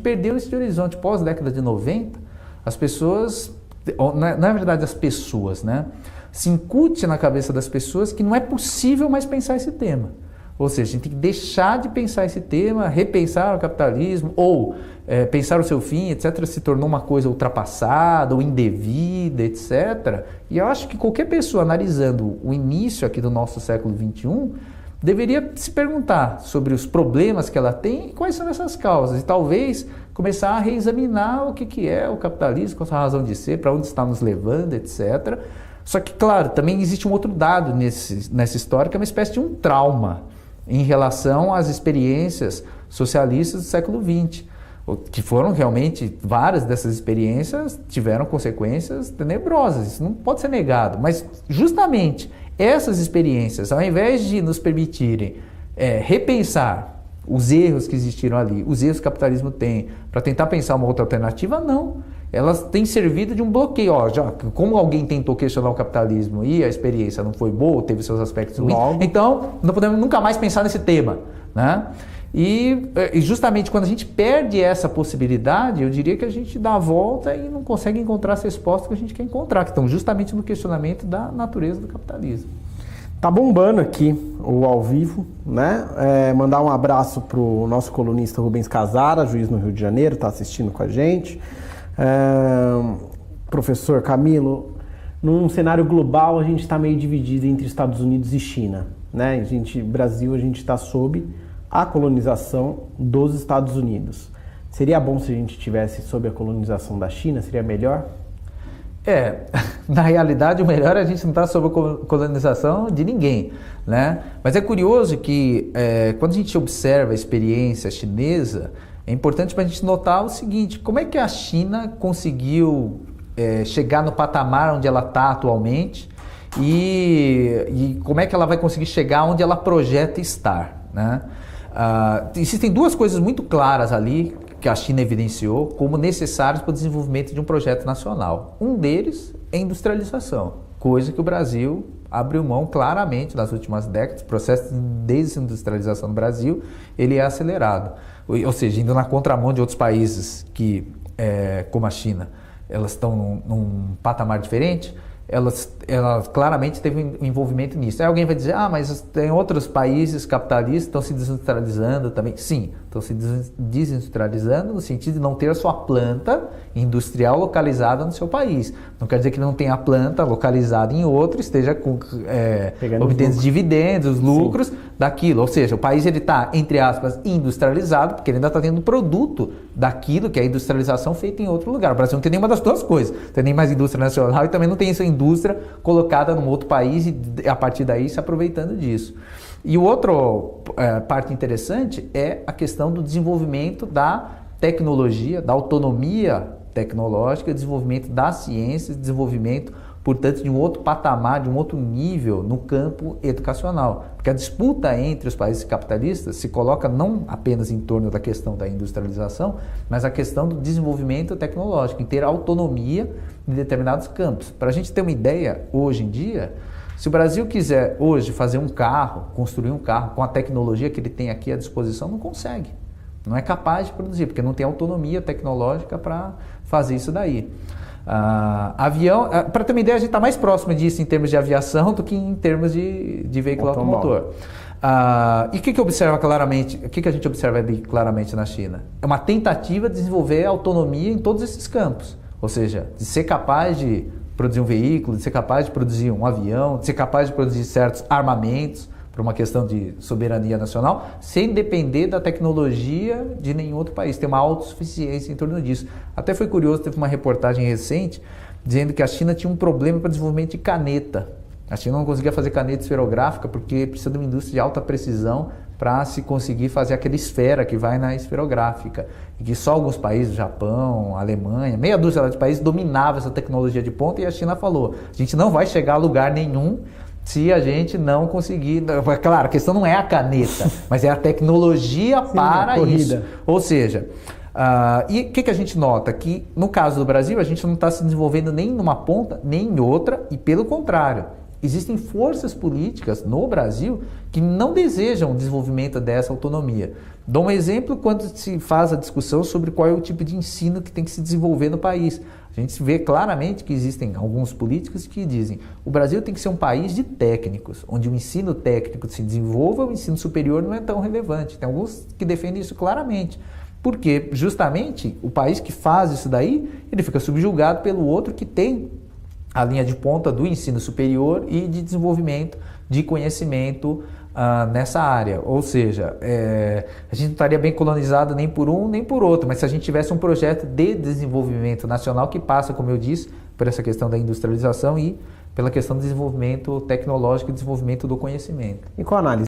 perdeu esse horizonte. Pós-década de 90, as pessoas, na verdade as pessoas, né? Se incute na cabeça das pessoas que não é possível mais pensar esse tema. Ou seja, a gente tem que deixar de pensar esse tema, repensar o capitalismo, ou pensar o seu fim, etc., se tornou uma coisa ultrapassada, ou indevida, etc. E eu acho que qualquer pessoa analisando o início aqui do nosso século XXI, deveria se perguntar sobre os problemas que ela tem e quais são essas causas. E talvez começar a reexaminar o que é o capitalismo, qual a sua razão de ser, para onde está nos levando, etc. Só que, claro, também existe um outro dado nessa história, que é uma espécie de um trauma em relação às experiências socialistas do século XX, que foram realmente, várias dessas experiências tiveram consequências tenebrosas, isso não pode ser negado, mas justamente essas experiências, ao invés de nos permitirem repensar os erros que existiram ali, os erros que o capitalismo tem, para tentar pensar uma outra alternativa, não. Elas têm servido de um bloqueio. Como alguém tentou questionar o capitalismo e a experiência não foi boa, teve seus aspectos ruins, então não podemos nunca mais pensar nesse tema, né? E justamente quando a gente perde essa possibilidade, eu diria que a gente dá a volta e não consegue encontrar as respostas que a gente quer encontrar, que estão justamente no questionamento da natureza do capitalismo. Tá bombando aqui o ao vivo, né? Mandar um abraço pro nosso colunista Rubens Casara, juiz no Rio de Janeiro, tá assistindo com a gente. Professor Camilo, num cenário global a gente está meio dividido entre Estados Unidos e China, né? Brasil, a gente está sob a colonização dos Estados Unidos. Seria bom se a gente estivesse sob a colonização da China? Seria melhor? Na realidade o melhor é a gente não estar sob a colonização de ninguém, né? Mas é curioso que quando a gente observa a experiência chinesa, é importante para a gente notar o seguinte: como é que a China conseguiu chegar no patamar onde ela está atualmente e como é que ela vai conseguir chegar onde ela projeta estar, né? Existem duas coisas muito claras ali que a China evidenciou como necessárias para o desenvolvimento de um projeto nacional. Um deles é a industrialização, coisa que o Brasil abriu mão claramente nas últimas décadas. O processo de desindustrialização no Brasil ele é acelerado. Ou seja, indo na contramão de outros países que, como a China, elas estão num patamar diferente, elas claramente teve um envolvimento nisso. Aí alguém vai dizer, mas tem outros países capitalistas que estão se desindustrializando também. Sim, estão se desindustrializando no sentido de não ter a sua planta industrial localizada no seu país. Não quer dizer que não tenha a planta localizada em outro, esteja obtendo dividendos, lucros daquilo. Ou seja, o país está, entre aspas, industrializado, porque ele ainda está tendo produto daquilo que é a industrialização feita em outro lugar. O Brasil não tem nenhuma das duas coisas. Não tem nem mais indústria nacional e também não tem essa indústria colocada num outro país e a partir daí se aproveitando disso. E o outro parte interessante é a questão do desenvolvimento da tecnologia, da autonomia tecnológica, desenvolvimento da ciência, desenvolvimento, portanto, de um outro patamar, de um outro nível no campo educacional. Porque a disputa entre os países capitalistas se coloca não apenas em torno da questão da industrialização, mas a questão do desenvolvimento tecnológico, em ter autonomia em determinados campos. Para a gente ter uma ideia, hoje em dia, se o Brasil quiser hoje fazer um carro, construir um carro com a tecnologia que ele tem aqui à disposição, não consegue. Não é capaz de produzir, porque não tem autonomia tecnológica para fazer isso daí. Avião, para ter uma ideia, a gente está mais próximo disso em termos de aviação do que em termos de veículo automotor. E o que observa claramente? O que a gente observa ali claramente na China? É uma tentativa de desenvolver autonomia em todos esses campos. Ou seja, de ser capaz de produzir um veículo, de ser capaz de produzir um avião, de ser capaz de produzir certos armamentos, por uma questão de soberania nacional, sem depender da tecnologia de nenhum outro país, ter uma autossuficiência em torno disso. Até foi curioso, teve uma reportagem recente dizendo que a China tinha um problema para desenvolvimento de caneta. A China não conseguia fazer caneta esferográfica porque precisa de uma indústria de alta precisão para se conseguir fazer aquela esfera que vai na esferográfica. E que só alguns países, Japão, Alemanha, meia dúzia de países dominavam essa tecnologia de ponta, e a China falou, a gente não vai chegar a lugar nenhum se a gente não conseguir. Claro, a questão não é a caneta, mas é a tecnologia para isso. Ou seja, e o que a gente nota? Que no caso do Brasil, a gente não está se desenvolvendo nem numa ponta, nem em outra, e pelo contrário, existem forças políticas no Brasil que não desejam o desenvolvimento dessa autonomia. Dou um exemplo quando se faz a discussão sobre qual é o tipo de ensino que tem que se desenvolver no país. A gente vê claramente que existem alguns políticos que dizem que o Brasil tem que ser um país de técnicos, onde o ensino técnico se desenvolva, o ensino superior não é tão relevante. Tem alguns que defendem isso claramente. Porque justamente o país que faz isso daí, ele fica subjugado pelo outro que tem a linha de ponta do ensino superior e de desenvolvimento de conhecimento nessa área. Ou seja, a gente não estaria bem colonizado nem por um nem por outro, mas se a gente tivesse um projeto de desenvolvimento nacional que passa, como eu disse, por essa questão da industrialização e pela questão do desenvolvimento tecnológico e desenvolvimento do conhecimento. E qual a análise